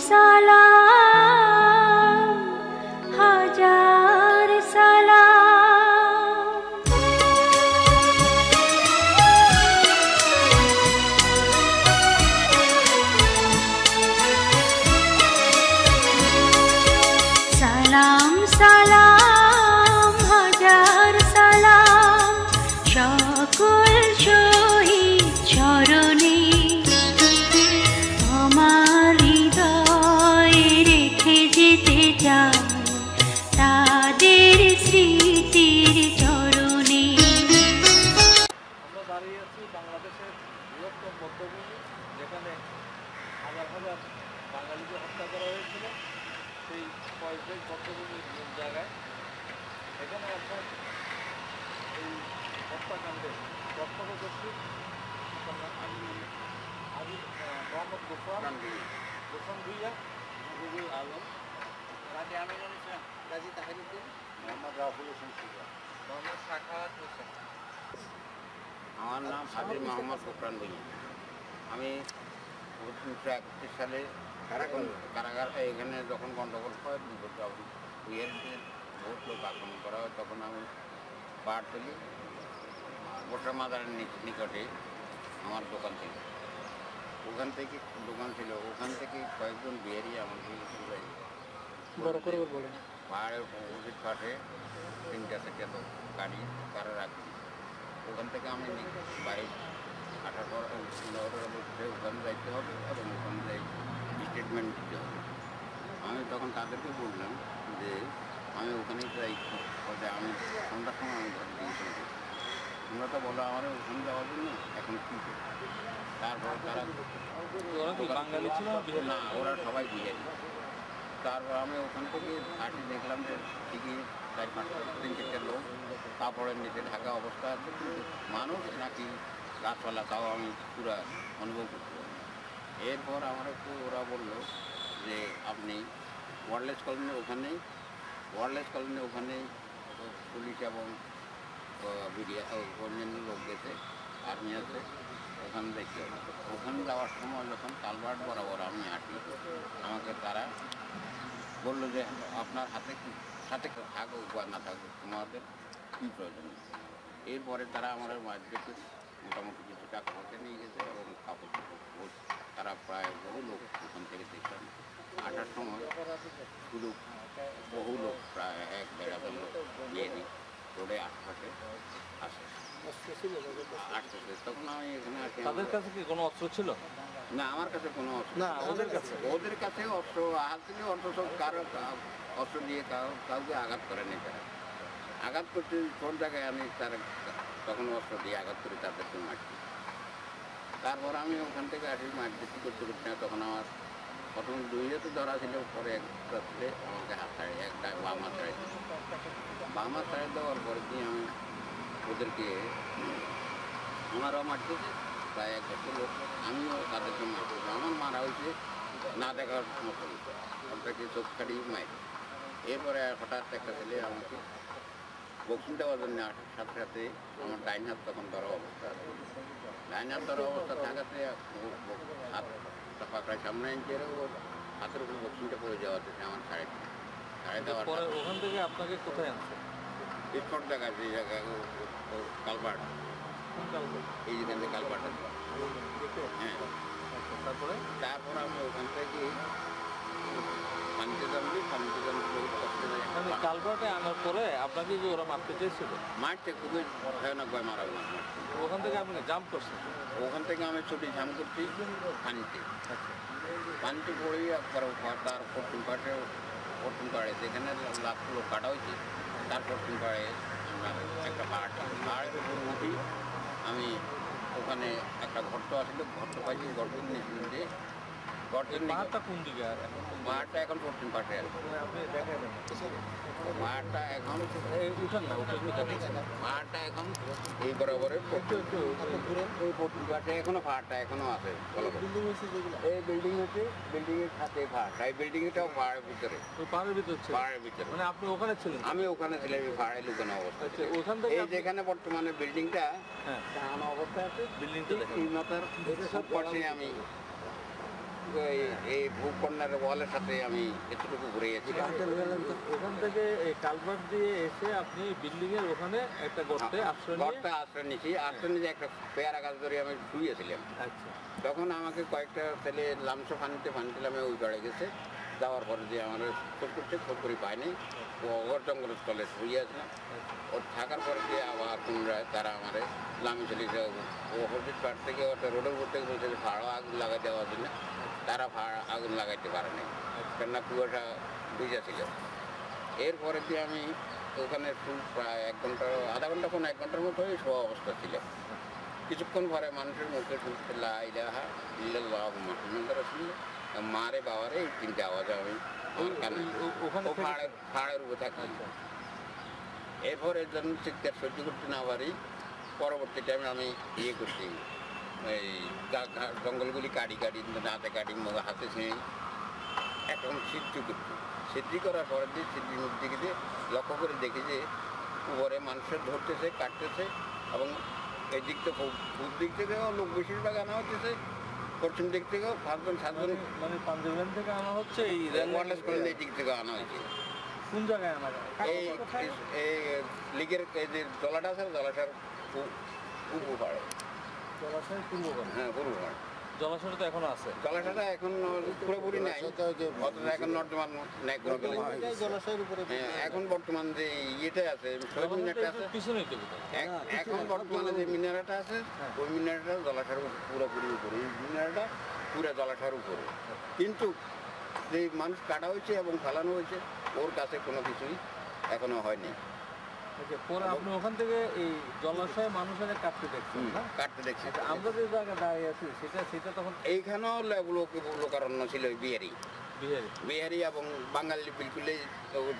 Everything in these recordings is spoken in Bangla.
সালাম হাজার সালাম। সালাম সালাম হাজার সালাম সকল শহীদ চরণে, আমার হৃদয়ে রেখে যেতে চাই তাদের স্মৃতির চরণে। আমরা দাঁড়িয়ে আছি বাংলাদেশের বৃহত্তম বধ্যভূমি, যেখানে হাজার হাজার বাঙালিকে হত্যা করা হয়েছিল। সেই কয়েকজন বধ্যভূমির জায়গায় এখানে এখন এই হত্যাকাণ্ডে প্রত্যক্ষদর্শী মোহাম্মদ গোসান ভুইয়া, মুজিবুল আলম, রাজি আমিনুল ইসলাম, গাজী তাহিরুদ্দিন, মোহাম্মদ রাহুল হোসেন সুজা, মোহাম্মদ সাখাওয়াত হোসেন। আমার নাম হাজির মোহাম্মদ ফোকরান ভুইয়া। আমি 1931 সালে কারাগার এখানে যখন গণ্ডগোল হয়, ভুইয়ারদের বহুত লোক আক্রমণ করা হয়, তখন আমি পাহাড়তলি গোসা মাজারের নিকটে আমার দোকান ছিল। ওখান থেকে ওখান থেকে কয়েকজন বিহারি আমাকে পাহাড়ের অপোজিট পাশে 3-4টা গাড়ি তারা রাখি। ওখান থেকে আমি বাইক আসার পর ওখানে যাইতে হবে এবং ওখানে যাই স্টেটমেন্ট দিতে হবে। আমি তখন তাদেরকে বললাম যে আমি ওখানেই যাই, আমি সন্ধ্যার সময় আমি ঘরে দিয়েছিলাম। তোমরা তো বলো আমার ওখানে যাওয়ার জন্য, এখন কী করবো? তারপর তারা বাঙালি ছিল না, ওরা সবাই বিহারি। তারপর আমি ওখান থেকে আসি, দেখলাম যে ঠিকই 4-5-3-4টা লোক কাপড়ের নিচে ঢাকা অবস্থা আছে, কিন্তু মানুষ নাকি গাছপালা, তাও আমি পুরো অনুভব করতে পারি। এরপর আমার একটু ওরা বললো যে আপনি ওয়ারলেস কলোনির ওখানেই পুলিশ এবং অন্যান্য লোক গেছে, আর্মি আছে, ওখানে দেখতে হবে। ওখানে যাওয়ার সময় যখন কালভার্ট বরাবর আমি হাঁটি, আমাকে তারা বললো যে আপনার সাথে থাকুক বা না থাকুক, তোমাদের কী প্রয়োজন। এরপরে তারা আমার মাঝখানে মোটামুটি কিছু টাকা পয়সা নিয়ে গেছে এবং কাপড় তারা প্রায় বহু লোক ওখান থেকে দেখলাম। আসার সময় শুধু বহু লোক, প্রায় 1-1.5 লোক বিহারি রোডে আশপাশে আসতেছে। তখন আমি এখানে আসি। তাদের কাছে কি কোনো অস্ত্র ছিল? না, আমার কাছে কোনো অস্ত্র না, ওদের কাছে অস্ত্র হাত থেকে অস্ত্র কারো অস্ত্র দিয়ে কাউকে আঘাত করেনি। তারা আঘাত করতে কোন জায়গায় আমি তার তখন অস্ত্র দিয়ে আঘাত করি, তাদেরকে মারছি। তারপর আমি ওখান থেকে আসি, মারপিট করতে করতে তখন আমার প্রথম 2 হাতে ধরা ছিল, পরে একটা ছেলে আমাকে হাত ছাড়িয়ে একটা বাম হাত ছাড়িয়ে দেওয়ার পরে দিয়ে আমি ওদেরকে আমারও মারতেছে প্রায় 1 লোক, আমিও তাদেরকে মারতেছি। আমার মারা হয়েছে না দেখার মতো, ওটাকে চোখ ছাড়িয়ে মারি। এরপরে হঠাৎ একটা ছেলে আমাকে বক্সিং দেওয়ার জন্য আসার সাথে সাথে আমার ডাইন হাত তখন ধরা অবস্থা আছে। ডাইন হাত ধরা অবস্থা থাকাতে হাতটা পাকড়ায় সামনে আনছে, হাতের উপরে বক্সিংটা পড়ে যাওয়াতে আমার ছাড়ে দেওয়ার। ওখান থেকে আপনাকে কোথায় আনছে? স্পট দেখাচ্ছে, এই জায়গায় কালভার্ট, এই যেখানে কালভার্ট আছে। হ্যাঁ, তারপর আমি ওখান থেকে কালভার্টে আনার পরে আপনাকে যে ওরা মারতে চেয়েছিল? মারতে খুবই ভয়ানকভাবে মারা হলো। ওখান থেকে আপনি জাম্প করছেন? ওখান থেকে আমি ছুটি জাম্প করছি পানিতে পড়েই একবার তার পশ্চিম পাড়ে যেখানে লাখগুলো কাটা হয়েছে, তার পশ্চিম পাড়ে আমরা একটা পাহাড়ের উপর উঠি। আমি ওখানে একটা গর্ত আসলে গর্ত পাইছি, গর্তের নিচে পাহাড়টা কোন দিকে? পাহাড়টা এখন পশ্চিম পাশে আছে। পাহাড়টা এখন উঠান না, পাহাড়টা এখন এই বরাবরের পশ্চিম পাশে এখনো পাহাড়টা এখনো আছে। এই বিল্ডিং হচ্ছে, বিল্ডিংয়ের সাথে পাহাড়টা, এই বিল্ডিংটাও পাহাড়ের ভিতরে। পাহাড়ের ভিতরে? মানে আপনি ওখানে ছিলেন? আমি ওখানে ছিলাম, পাহাড়ে লুকানো অবস্থা। ওখান থেকে এই যেখানে বর্তমানে বিল্ডিংটা অবস্থা আছে, বিল্ডিংটা এই মাথার পাশে আমি এই ভূখণ্ডের ওয়ালের সাথে আমি এতটুকু ঘুরে গেছি। ওখান থেকে এই কালভার্ট দিয়ে এসে আপনি বিল্ডিং এর ওখানে একটা গর্তে আশ্রয় নিয়ে গর্তে আশ্রয় নিয়েছি, আশ্রয় নিয়ে একটা পেয়ারা গাছ ধরে আমি শুয়েছিলাম। আচ্ছা তখন আমাকে কয়েকটা ছেলে লামসো পানিতে আমি ওই পাড়ে গেছে, যাওয়ার পরে যে আমার খোঁজ করছে, খোঁজ করি পাইনি, ও অগর জঙ্গলের তলে শুয়ে আছে। ওর থাকার পরে দিয়ে আবার পুনরায় তারা আমার লামি চলে ও হরজিৎ পাড় থেকে ওটা রোডের উপর থেকে বলছে যে ভাড়া আগুন লাগাই দেওয়ার জন্য, তারা ভাড়া আগুন লাগাইতে পারে নাই, কেননা কুয়াটা ভিজা ছিল। এরপরে দিয়ে আমি ওখানে প্রায় 1 ঘন্টা, আধা ঘন্টা, 1 ঘন্টার মতো শোয়া অবস্থা ছিল। কিছুক্ষণ পরে মানুষের মুখে শুনতে লা ইলাহা ইল্লাল্লাহু মুহাম্মাদুর রাসূলুল্লাহ, মারে বাবারে, এই 3টে আওয়াজ আমি আমার কানে। ওখানে ও পাহাড়ের উপরে থাকি। এরপর এর জন্য চিৎকার সহ্য করতে না পারি, পরবর্তী টাইমে আমি ইয়ে করছি, এই জঙ্গলগুলি কাটি দাঁতে কাটি, হাতে ছিঁড়ি, একরকম সিদ্ধি করছি। সিদ্ধি করার পরে দিয়ে সিদ্ধির মুখ দিকে দিয়ে লক্ষ্য করে দেখি যে উপরে মানুষের ধরতেছে, কাটতেছে, এবং এই দিক থেকে পূর্ব দিক থেকেও লোক বেশিরভাগ আনা হচ্ছে, পশ্চিম দিক থেকেও 5জন 7জন, মানে পাঞ্জাবল্যান্ড থেকে আনা হচ্ছে এই ওয়ারলেস করে এই দিক থেকে আনা হয়েছে। কোন জায়গায় আনা যায়? এই লিগের এই যে জলাটা আছে, জলাটার উপর পাড়ে, জলাশয় পূর্ব পাড়ে। হ্যাঁ পূর্ব পাড়ে। জলাশয়টা তো এখনো আছে। জলাশয়টা এখন পুরোপুরি নাই, অথচ এখন নর্দমান নাই কোনো গেলে। জলাশয়ের উপরে হ্যাঁ, এখন বর্তমান যে ইয়েটা আছে, শহীদ মিনারটা আছে, পিছনে এখন বর্তমানে যে মিনারটা আছে, ওই মিনারটা জলাশয়ের পুরোপুরি উপরে, এই মিনারটা পুরো জলাশয়ের উপরে। কিন্তু যে মানুষ কাটা হয়েছে এবং ফালানো হয়েছে, ওর কাছে কোনো কিছুই এখনো হয়নি। পরে আপনি ওখান থেকে এই জলাশয়ে মানুষের কাটতে দেখছেন না? কাটতে দেখছি। আমরা যে জায়গায় দাঁড়িয়ে আছি সেটা তখন এইখানেও লোকারণ্য ছিল বিহারি বিহারি এবং বাঙালি বিলকুলই,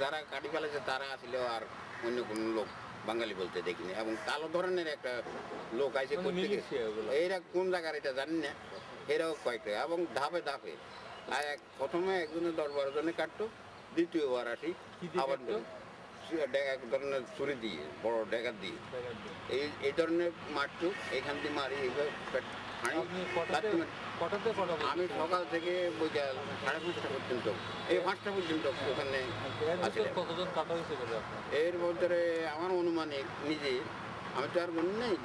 যারা কাটি ফেলেছে তারা আসলে আর অন্য কোনো লোক বাঙালি বলতে দেখিনি। এবং কালো ধরনের একটা লোক আছে, এইরা কোন জায়গার এটা জানি না, এরাও কয়েকটা, এবং ধাপে ধাপে প্রথমে একজনে 10-12 জনে কাটতো, দ্বিতীয়বার আসি আবার এক ধরনের ছুরি দিয়ে, বড় ডেকার দিয়ে এই ধরনের মারতো, এখান দিয়ে মারি এইভাবে। আমি সকাল থেকে বিকাল 5:30 পর্যন্ত, এই 5টা পর্যন্ত ওখানে। এর মধ্যে আমার অনুমানিক নিজে, আমি তো আর মনে নেই,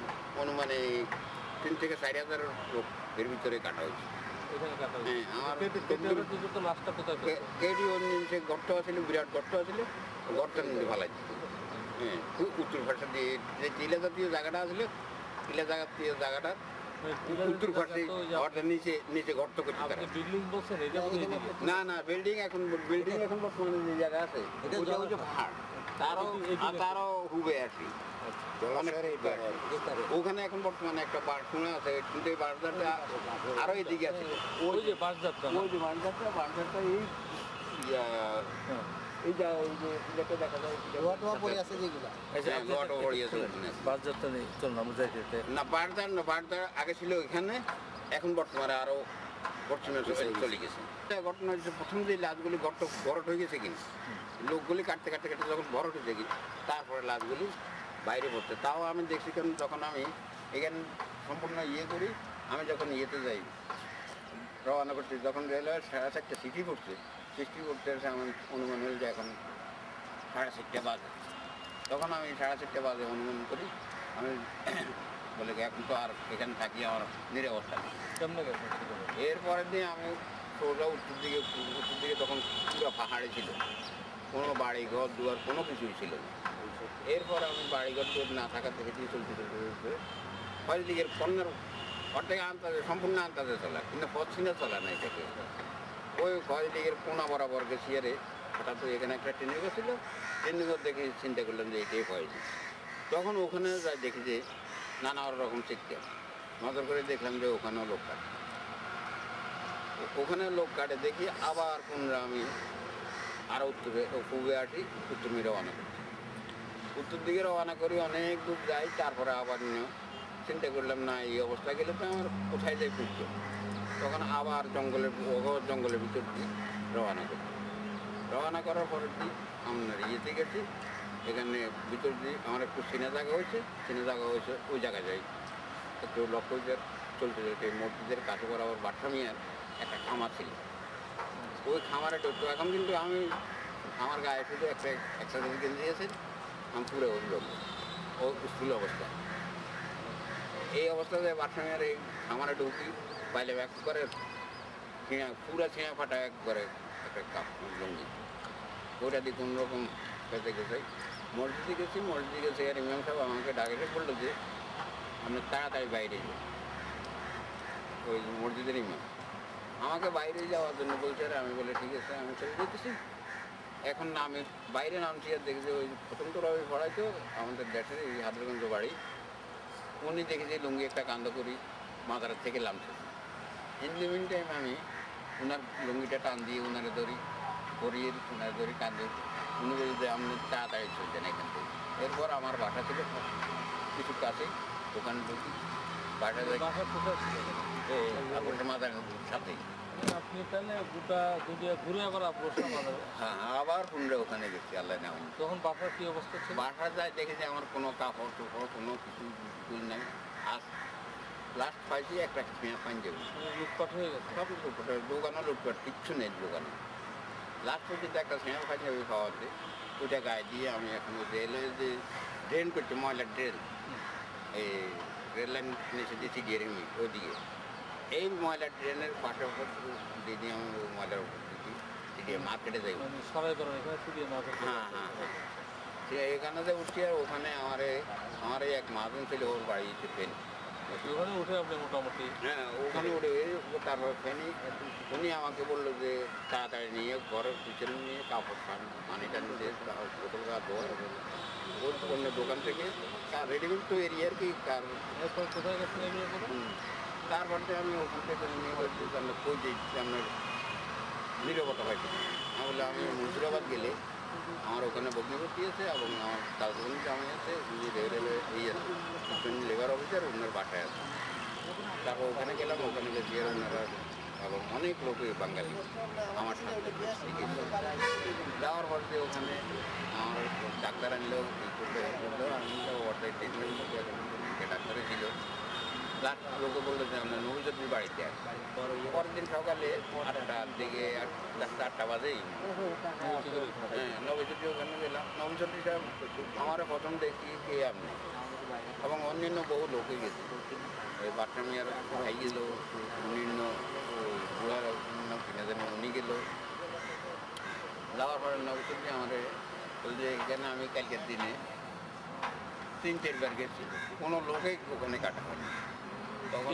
অনুমানিক 3 থেকে 4,000 লোক এর ভিতরে কাটা হয়েছে। হ্যাঁ, আমার কেডি গর্ত আছিল, বিরাট গর্ত আছিল, গর্তের মধ্যে ভালাই দিত। হ্যাঁ, খুব উত্তর ভাষা দিয়ে যে টিলা জাতীয় জায়গাটা আসলে, টিলা জাতীয় জায়গাটা উত্তর পাশে নিচে গর্ত করতে পারে। না না, বিল্ডিং এখন বর্তমানে যে জায়গা আছে ওটা হচ্ছে পাহাড়, তারও হুবে আসি ওখানে এখন বর্তমানে একটা বার শোনা আছে, কিন্তু এই বারযাত্রা আরো এদিকে আছে। ওই যে বারযাত্রা এই যে যেটা দেখা যায় পড়ে আছে যেগুলো, বারযাত্রা নেই, চল না আমরা যাইতে। না বারদার আগে ছিল এখানে, এখন বর্তমানে আরো পশ্চিমে চলে গেছে। ঘটনা হচ্ছে প্রথম যে লাশগুলি ভরট হয়ে গেছে কিনা, লোকগুলি কাটতে যখন ভরট হয়েছে কি, তারপরে লাশগুলি বাইরে পড়ছে। তাও আমি দেখছি, কারণ যখন আমি এখানে সম্পূর্ণ ইয়ে করি, আমি যখন ইয়েতে যাই রওনা করছি, যখন রেলওয়ে 4:30 সিটি পড়ছে, এসে আমার অনুমান হয়ে যে এখন 4:30 বাজে। তখন আমি 4:30 বাজে অনুমান করি, আমি বলে এখন তো আর এখানে থাকি আমার নিরাবস্থা নেই। এরপরের দিন আমি সোজা উত্তর দিকে তখন পুরো পাহাড়ে ছিল, কোনো বাড়ি ঘর দুয়ার কোনো কিছুই ছিল না। এরপর আমি বাড়িঘর দুয়ার না থাকার থেকে দিয়ে চলতে হয় দিকের পণ্যের অর্ধেক আন্তাজে, সম্পূর্ণ আন্তাজে চলা, কিন্তু পশ্চিমে চলা নাই থেকে। ওই খয় দিকের কোনা বরাবর গেছি, আরে হঠাৎ এখানে একটা ট্রেনে গেছিলো, ট্রেনে দেখে চিন্তা করলাম যে এটাই হয়েছে। তখন ওখানে যাই দেখি যে নানা রকম চিৎকার, নজর করে দেখলাম যে ওখানেও লোক কাটে, দেখি আবার পুনরায় আমি আরও পূবে আসি, উত্তরে রওনা করছি। উত্তর দিকে রওনা করি, অনেক দূর যাই, তারপরে আবার চিন্তা করলাম না এই অবস্থা গেলে তো আমার কোথায় যাই ফুটত। তখন আবার জঙ্গলের ভিতর দিয়ে রওনা করার পরের দিন আমরা ইয়েতে গেছি, এখানে ভিতর দিয়ে আমার একটু চেনা জায়গা হয়েছে, ওই জায়গায় যাই। একটু লক্ষ্য চলতে মসজিদের কাছে বরাবর বাট্টা মিয়ার একটা খামার ছিল, ওই খামারে ঢুকতো। এখন কিন্তু আমি আমার গায়ে শুধু একটা গেঞ্জি আছে, আমি পুরো লোক ও স্কুল অবস্থা। এই অবস্থাতে বাথরুমের এই খামারে ঢুকি, বাইলে ব্যাগ করে পুরা ছিঁড়া ফাটা একবারে একটা কাপ লুঙ্গি, ওইটা দিয়ে কোনো রকম পেতে গেছে। মসজিদে গেছি আর ইমাম সাহেব আমাকে ডাকে বললো যে আপনি তাড়াতাড়ি বাইরে যান। ওই মসজিদের ইমাম আমাকে বাইরে যাওয়ার জন্য বলছে, আর আমি বলে ঠিক আছে আমি চলে যেতেছি। এখন না আমি বাইরে নামছি আর দেখি যে ওই স্বতন্ত্র রবি পড়াইতো আমাদের দেশের এই হাজারগঞ্জ বাড়ি, উনি দেখেছি লুঙ্গি একটা কান্দ করি মাথার থেকে নামছে। ইন দ্য মিন টাইম আমি ওনার লুঙ্গিটা টান দিয়ে ওনারে ধরি, পরিয়ে ওনারে ধরি কান্দে। উনি বলি যে আপনি তাড়াতাড়ি চলছেন এখান থেকে। এরপর আমার বাসা ছিল কিছু কাছে, দোকানে ঢুকি, বাসা কোথায় ছিল? মাথার সাথেই। আপনি তাহলে গোটা দুনিয়া ঘুরে আবার প্রশ্ন করেন। হ্যাঁ, আবার পুনরে ওখানে গেছি আল্লাহ নেওয়া। তখন বাসার কি অবস্থা ছিল? বাসা যায় দেখেছি আমার কোনো কাপড় টুপড় কোনো কিছু নাই। আজ লাস্ট পাইছি একটা পাঞ্জাবি, লুটপাট হয়ে গেছে। সব লুটপাট, দোকানও লুটপাট, কিচ্ছু নেই দোকানে। লাস্ট পর্যন্ত একটা পাঞ্জাবি পাওয়াতে ওইটা গায়ে দিয়ে আমি এখন রেলের যে ড্রেন করছি, ময়লার ড্রেন, এই রেল লাইন নিচে দিয়েছি গেরিমি ওইদিকে, এই ময়লার ড্রেনের পাশে দিদি আমি ময়লার উপর দিচ্ছি দিয়ে মার্কেটে যাই। সবাই করেন এখানে ছুটিয়ে না? হ্যাঁ হ্যাঁ হ্যাঁ, সে এখানে যে উঠছি আর ওখানে আমার এই এক মাজন ছিল, ওর বাড়ি হচ্ছে ফেনি। ওখানে উঠে আপনি মোটামুটি? হ্যাঁ, ওখানে উঠে তারপর ফেনি উনি আমাকে বললো যে তাড়াতাড়ি নিয়ে ঘরের পিছনে নিয়ে কাপড় পানি টানি দিয়ে বোতল গা ধোয়ার ওর অন্য দোকান থেকে রেডিমেড তো এরিয়ার কি কার। এরপর কোথায় গেছেন এগুলো করে? তারপরে আমি ওখান থেকে নিয়ে বলছি আমরা কই দিচ্ছি আপনার নিরবতা পাইছি। আমি বললে আমি মুর্শিদাবাদ গেলে আমার ওখানে বগ্নিপতি আছে এবং আমার তালবনি জামাই আছে, রেলওয়ে এই আছে লেবার অফিসার, ওনার বাসায় আছে। তারপর ওখানে গেলাম, ওখানে গেছি আর ওনারা এবং অনেক লোকই বাঙালি আমার সাথে যাওয়ার পর যে ওখানে আমার ডাক্তার আনলেও এই করলো আনলো ওটাই ট্রিটমেন্ট করতে ডাক্তারে ছিল। লাস্ট লোকে বললো যে আমরা নবীজটির বাড়িতে আসি। পরের দিন সকালে 8টার দিকে 8টা বাজেই হ্যাঁ নবীজটি ওখানে গেলাম। নবীজটি সাহেব আমার প্রথম দেখি কে আপনি এবং অন্যান্য বহু লোকে গেছে, ওই বাচ্চা মেয়ের ভাই গেল, অন্যান্য বুড়ার কিনে দেন উনি গেল। যাওয়ার পরে নবীজটি আমাদের বলছে এখানে আমি কালকের দিনে 3-4 বার গেছি, কোনো লোকেই ওখানে কাটা হয়নি। তখন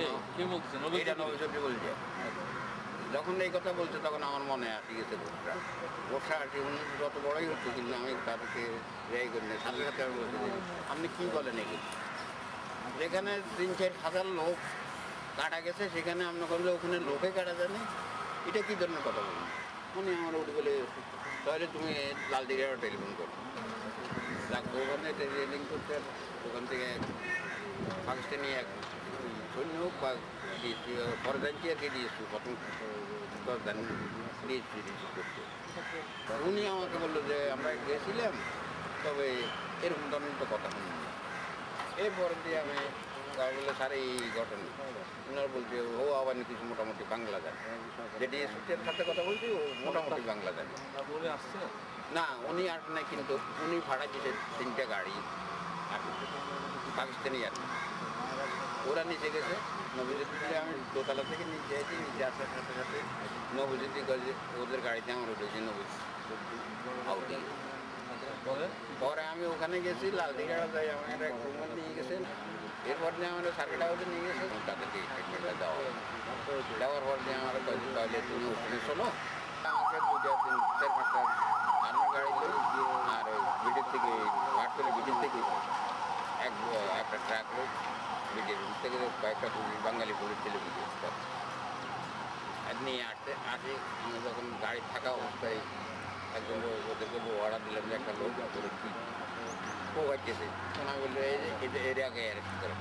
এটা নবীজটি বলছে, যখন এই কথা বলছে তখন আমার মনে আসি গেছে গোসা আসি। উনি যত বড়ই হচ্ছে কিন্তু আমি তাদেরকে রেয়াই করি না, সাথে সাথে আমি বলছি আপনি কী বলেন এগুলো, যেখানে 3-4 হাজার লোক কাটা গেছে সেখানে আপনি বললে ওখানে লোকে কাটা যায়নি, এটা কী ধরনের কথা বলুন। উনি আমার উঠে বলে তাহলে তুমি লালদিঘি টেলিফোন করো। ওখানে টেলিফোন করতে ওখান থেকে পাকিস্তানি এক সৈন্য হোক বা পরে জানছি আর কি দিয়েছি, প্রথম দিয়েছি রিসিভ করতে। উনি আমাকে বললো যে আমরা গিয়েছিলাম, তবে এরকম ধরনের তো কথা শুনি। এরপরে দিয়ে আমি বললে স্যার এই ঘটনা, ওনার বলছে ও আবার কিছু মোটামুটি বাংলা জানে, যে ডিএসপির সাথে কথা বলছি ও মোটামুটি বাংলা জানে। আসছে না উনি আসে নাই, কিন্তু উনি ভাড়া দিয়েছে 3টা গাড়ি পাকিস্তানি আর ওরা নিচে গেছে। নবীজ্যোতি আমি দোতলা থেকে নিচে আছি, নিচে আসার সাথে সাথে নবীজ্যোতি ওদের গাড়িতে আমার উঠেছি। নবীজ্যোতি আউটে পরে আমি ওখানে গেছি, লালদিঘা যাই আমার এক রুমে নিয়ে গেছেন। এরপর দিয়ে আমার সার্কিট হাউসে নিয়ে গেছে, তাদেরকে ট্রিটমেন্টটা দেওয়ার পর দিয়ে আমার তাহলে তুমি ওখানে চলো। আমাকে 2-4-5টা আর্মি গাড়ি আর বিটির থেকে ভাটতলি বিটির থেকে একটা ট্রাক লোক বিটির থেকে কয়েকটা বাঙালি পুলিশ ছিল বিটির নিয়ে আসি। আমি যখন গাড়ি থাকা অবস্থায় একজন ওদেরকে অর্ডার দিলাম যে একটা লোক করে কি পোগাইতেছে, তখন আমি বললো এই যে এরিয়াকে অ্যারেস্ট করে।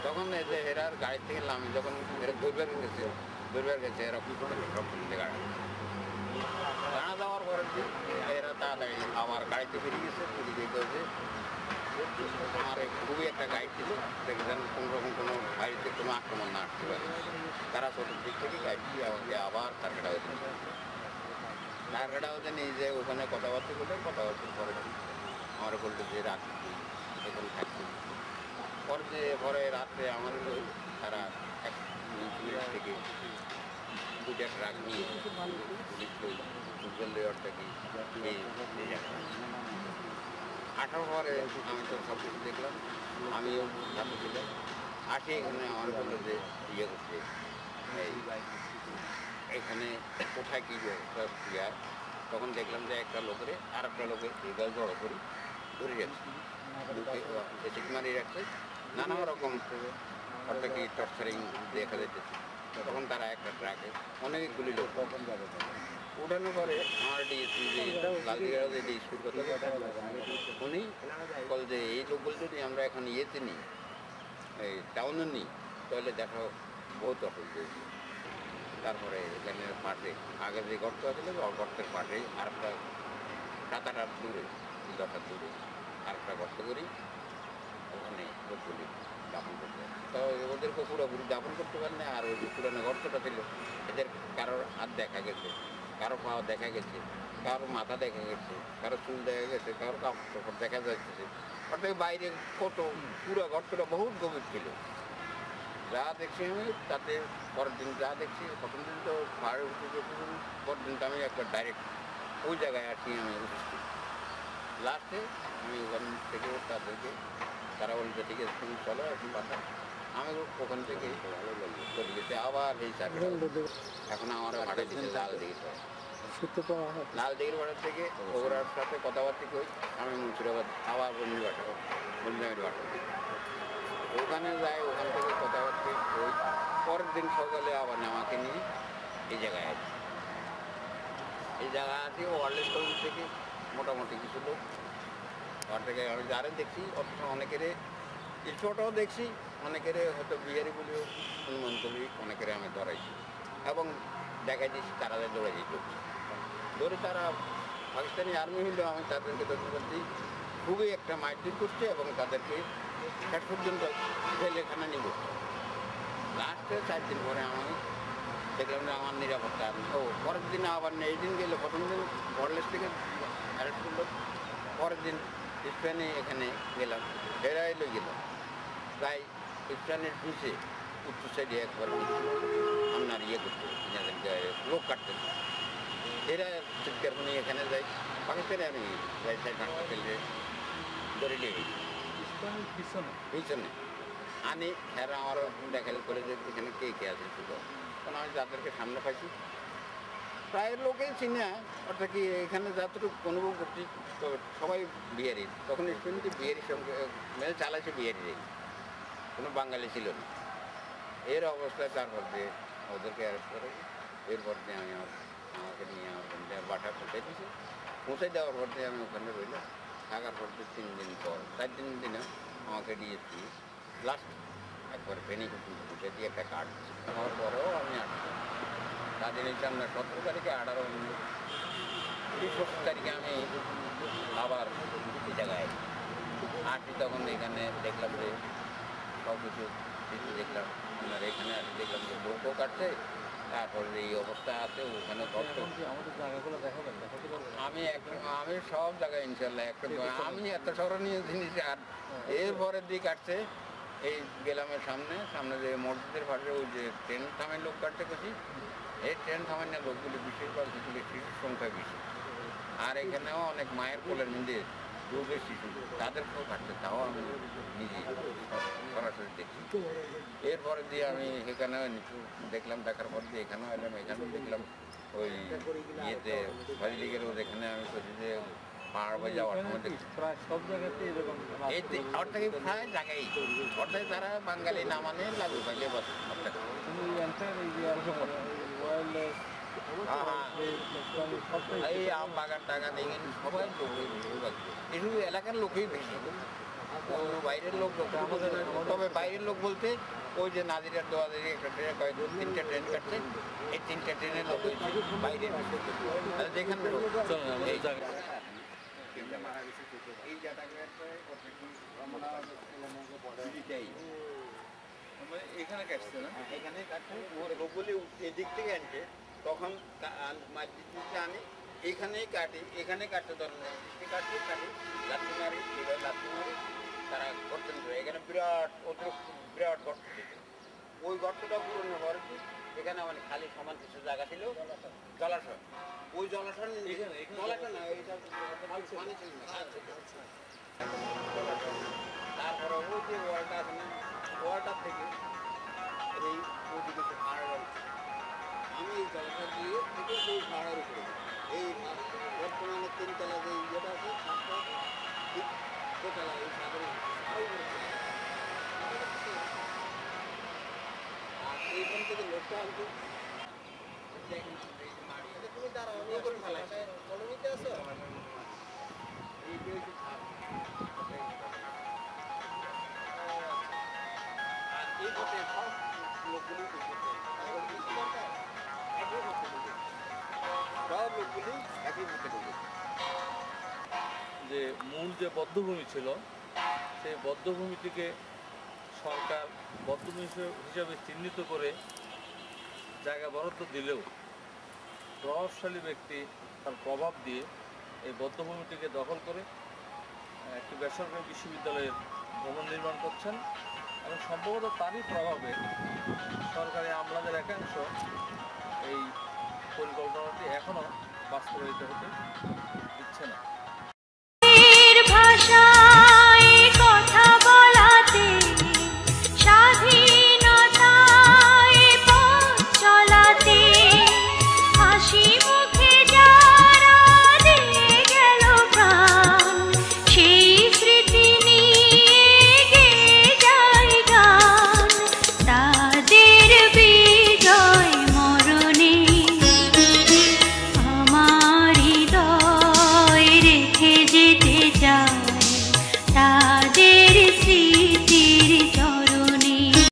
তখন এই যে এরার গাড়ি থেকে নামি, যখন এরা দৈবার গেছে এরা গাড়ি জানা যাওয়ার পরে এরা তাড়াতাড়ি আমার গাড়িতে ফিরে গেছে, ফিরে গিয়ে আমার খুবই একটা গাইড ছিল, দেখেছেন কোনো রকম কোনো বাড়িতে কোনো আক্রমণ না আসতে পারে। তারা চতুর্দিক থেকে গাইড দিয়ে আমাকে আবার তারকাটা হয়েছে নিয়ে যে ওখানে কথাবার্তা বলে কথাবার্তার পরে আমার বললো যে রাত এখানে থাকতে পরে রাত্রে আমার তারা এক মিনিট থেকে দুটা ট্রাক নিয়ে পুলিশ লেয়ারটাকে আসার পরে আমি তো সব কিছু দেখলাম, আমিও সাথে ছিলাম। আসে এখানে আমার বললো যে ইয়ে করছে এখানে কোথায় কী ব্যবস্থা হয়। তখন দেখলাম যে একটা লোকের আর একটা লোকের হৃদয় জড়ো করে ধরে যাচ্ছে, এসিক মারিয়ে রাখছে, নানা রকম অর্থাৎ কি টর্চারিং দেখা যাইতেছে। তখন তারা একটা ট্রাকে অনেকগুলি লোক উঠানোর পরে আমার ডিএসপি যে লালদিঘাড়া যে ডিএসপির কথা উনি বল যে এই লোকগুলো যদি আমরা এখন ইয়েতে নিই, এই টাউনে নিই, তাহলে দেখো বহুত অসুবিধা হয়েছে। তারপরে এখানে পাশে আগে যে গর্ত আছে গর্তের পাশেই আরেকটা 7-8 হাত দূরে 10 হাত দূরে আরেকটা গর্ত করি, ওখানে লোকগুলি দাপন করতে। তো ওদেরকে পুরোপুরি দাপন করতে পারেনি। আর ওই যে পুরানো গর্তটা ছিল এদের কারোর হাত দেখা গেছে, কারো পা দেখা গেছে, কারো মাথা দেখা গেছে, কারো চুল দেখা গেছে, কারো কাপড় দেখা যাচ্ছে। অর্থাৎ বাইরে কত পুরো গর্তটা বহুত গভীর ছিল। যা দেখছি আমি তাতে পরের দিন যা দেখছি প্রথম দিন তো পাহাড়ে উঠে পরের দিনটা আমি একটা ডাইরেক্ট ওই জায়গায় আসি আমি উপস্থিত। লাস্টে আমি ওখান থেকে তাদেরকে তারা বলছে ঠিক আছে তুমি চলো এখন পাঠা। আমি ওখান থেকে চলে গেছে আবার এই চাকরি। এখন আমার ভাড়া দিতে লাল দিঘির ভাড়ার থেকে ওগুলার সাথে কথাবার্তা কই আমি মুন্সিরাবাদ আবার বন্দিবাড়ি বাটা ওখানে যাই। ওখান থেকে কথাবার্তা কই পরের দিন সকালে আবার আমাকে নিয়ে এই জায়গায় আসি। এই জায়গায় আছি ওয়ারলেস কলেজ থেকে মোটামুটি কিছু লোক ওর থেকে আমি যারা দেখছি অনেকের ছোটও দেখছি, অনেকের হয়তো বিহারি বলেও অনুমান করি, অনেকের আমি ধরাইছি এবং দেখা দিচ্ছি তারা দৌড়ে যেতে ধরে তারা পাকিস্তানি আর্মি হলেও আমি তাদেরকে ধরতে পারছি খুবই একটা মারপিট করছে এবং তাদেরকে শেষ পর্যন্ত জেলখানা নিয়ে বসছে। লাস্টে 4 দিন পরে আমি দেখলাম যে আমার নিরাপত্তা পরের দিন আবার এই দিন গেলে প্রথম দিন বড়লেস থেকে অ্যারেস্ট করলো, পরের দিন স্পেনে এখানে গেলাম, বেড়াই লই গেলাম প্রায় স্পেনের পিছিয়ে উত্তর সাইডে একবার আপনার ইয়ে করতে লোক কাটতে এরা চিৎকার নিয়ে এখানে যাই পাকিস্তানে আমি যাই 4-5টা ছেলে ধরে নিয়ে গেছি পিছনে আনি এরা আমারও দেখাল করে যে এখানে কে কে আছে শুধু। কারণ আমি যাদেরকে সামনে পাইছি প্রায় লোকেই চিনে, অর্থাৎ কি এখানে যতটুকু অনুভব করছি তো সবাই বিহারি। তখন স্পেনতে বিহারির সঙ্গে মেলে চালাইছে বিহারি, কোনো বাঙালি ছিল না। এর অবস্থায় তারপর দিয়ে ওদেরকে অ্যারেস্ট করে এরপর দিয়ে আমি আমাকে নিয়ে আমার বাটা পৌঁছাই দিয়েছি। পৌঁছাই দেওয়ার পর দিয়ে আমি ওখানে রইলাম। থাকার পর 3 দিন পর 4 দিনে আমাকে ডিএসপি লাস্ট একবার ফেনি পৌঁছে দিয়ে একটা কার্ড দিচ্ছি। আমার পরেও আমি আসছি তাদের এই সামনে 17 তারিখে 18 16 তারিখে আমি আবার এই জায়গায় আসি। তখন এখানে দেখলাম যে সব কিছু দেখলাম আপনার এখানে আসি দেখলাম যে লোকও কাটছে, তারপরে এই অবস্থা আছে ওখানে আমি সব জায়গায় ইনশাল্লাহ একটা আমি এত স্মরণীয় জিনিস। আর এরপরের দিক কাটছে এই গেলামের সামনে যে মসজিদের পাশে ওই যে ট্রেন থামের লোক কাটতে গেছি, এই ট্রেন থামের না লোকগুলি বেশিরভাগ শিশুগুলি শিশুর সংখ্যা বেশি। আর এখানেও অনেক মায়ের কোলের মধ্যে রোগের শিশু তাদেরকেও কাটছে, তাও আমি নিজে সরাসরি দেখছি। এরপরে দিয়ে আমি এখানেও নিচু দেখলাম, দেখার পর দিয়ে এখানেও এলাম, এখানেও দেখলাম ওই ইয়েতে ভাজিলিগেরও যেখানে আমি করছি যে পাহাড় হয়ে যাওয়ার সময় দেখছি প্রায় সব জায়গাতে এরকম অর্থাৎ প্রায় জায়গায় অর্থাৎ তারা বাঙালি না মানে লাগু থাকে বস অর্থাৎ এই আম বাগান টাগান এখানে সবাই লোক এসব এলাকার লোকই বেশি, বাইরের লোক আমাদের। তবে বাইরের লোক বলতে ওই যে নাজিরার দোয়াদের একটা ট্রেন 3টা ট্রেন কাটছে, এই 3টা ট্রেনের লোক বাইরের যেখানে এই জায়গাটাতে রমনা দুইটাই মানে এখানে কাটছে না? এখানে কাটছে ওগুলি এদিক থেকে আনছে তখন মাঝদিতে আনি এইখানেই কাটি এখানে কাটতে ধরনের কাটি লাঠি মারি লাঠি মারি তারা গর্ত নিত এখানে বিরাট অতিরিক্ত বিরাট গর্ত দিত ওই গর্তটা পূরণ হওয়ার কি এখানে মানে খালি সমান কিছু জায়গা ছিল জলাশয় ওই জলাশয় জলাশয় না এইটা পানি ছিল না তারপরে ওই যে ওয়ালটা আছে না ওয়ালটা থেকে এই ওইদিকে পাহাড় আমি এই জলাশয় দিয়ে থেকে সেই পাহাড়ের উপরে এই বর্তমানে 3 তলা যে ইয়েটা আছে 7টা ঠিক দোতলা এই সাগরে আর এইখান থেকে লোকটা আনতো তুমি দাঁড়াও আমি করে ফেলাই কলোনিতে আছো এই যে আর এই পথে সব লোকগুলি সব লোকগুলি একই পথে ঢুকে যে মূল যে বদ্ধভূমি ছিল সেই বদ্ধভূমিটিকে সরকার বদ্ধভূমি হিসাবে চিহ্নিত করে জায়গা বরাদ্দ দিলেও প্রভাবশালী ব্যক্তি তার প্রভাব দিয়ে এই বদ্ধভূমিটিকে দখল করে একটি বেসরকারি বিশ্ববিদ্যালয়ের ভবন নির্মাণ করছেন এবং সম্ভবত তারই প্রভাবে সরকারি আমলাদের একাংশ এই পরিকল্পনাটি এখনও বাস্তবায়িত হতে দিচ্ছে না। ভাষা